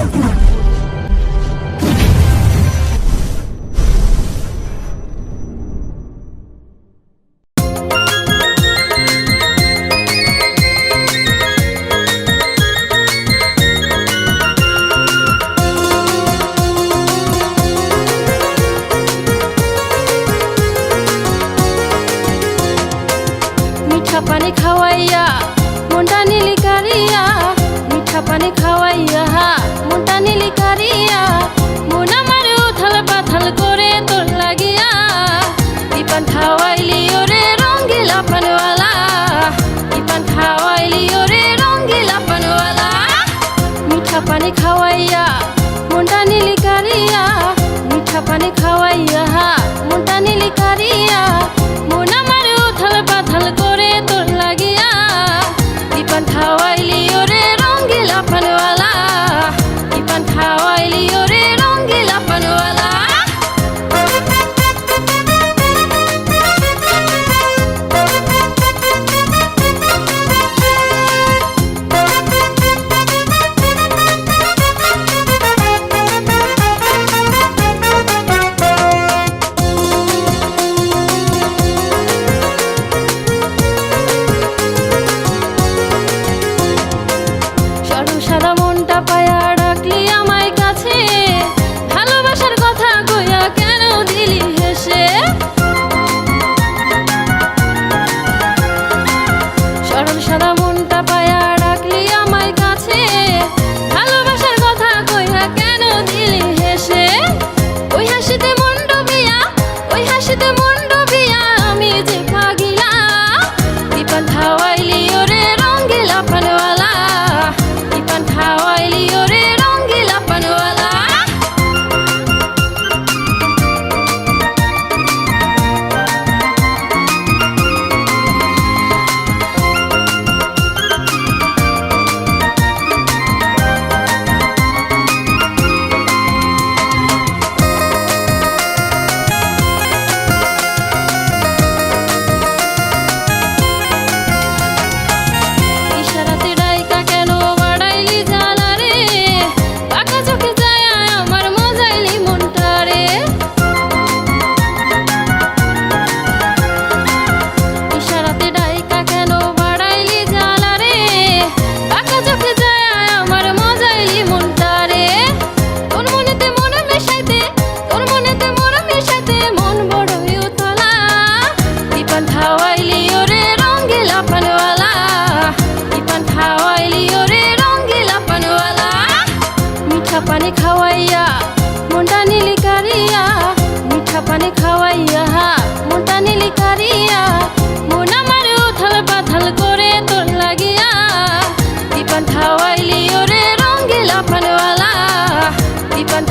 মিঠা পানি খাওয়াইয়া মনটা নীলি কারিয়া, মিঠা পানি খাওয়াইয়া মনটা নীলি কারিয়া, মন আমার উথাল পাথাল করে তোর লাগিয়া, ইপান খাওয়াইলি ওরে রঙ্গিলা পানওয়ালা, ইপান খাওয়াইলি ওরে রঙ্গিলা পানওয়ালা। মিঠা পানি খাওয়াইয়া মনটা নীলি কারিয়া, মিঠা পানি খাওয়াইয়া মনটা নীলি কারিয়া, মন আমার উথাল পাথাল করে তোর লাগিয়া, ইপান খাওয়াইলি ওরে রঙ্গিলা পানওয়ালা, ইপান খাওয়াইলি ওরে রঙ্গিলা পানওয়ালা। সাদা মনটা পায়া ডাকলি আমায় কাছে, ভালোবাসার কথা কইয়া কেন দিলি হেসে, সরল সাদা মনটা পায়া ডাকলি আমায় কাছে, ভালোবাসার কথা কইয়া কেন দিলি হেসে, ওই হাসিতে মন ডুবিয়া, ওই হাসিতে মন ডুবিয়া আমি যে পাগিলা, ইপান খাওয়াইলি ওরে রঙ্গিলা পানওয়ালা, ইপান খাওয়াইলি ওরে রঙ্গিলা পানওয়ালা। ইশারাতে ডাইকা কেন বাড়াইলি জ্বালা রে, বাঁকা চোখে যায় আমার মজাইলি মনটারে, ইশারাতে ডাইকা কেন বাড়াইলি জ্বালা রে, বাঁকা চোখে যায় আমার মজাইলি মনটারে, তোর মনেতে মন মিশাইতে, তোর মনেতে মন মিশাইতে মন বড়ই উতলা, ইপান খাওয়াইলি ওরে রঙ্গিলা পানওয়ালা, ইপান খাওয়াইলি ওরে রঙ্গিলা পানওয়ালা। মিঠা পানি খাওয়াইয়া মনটা নীলি কারিয়া, মিঠা পানি খাওয়াইয়া মনটা নীলি কারিয়া, মন আমার উথাল পাথাল করে তোর লাগিয়া, ইপান খাওয়াইলি ওরে রঙ্গিলা পানওয়ালা, ইপান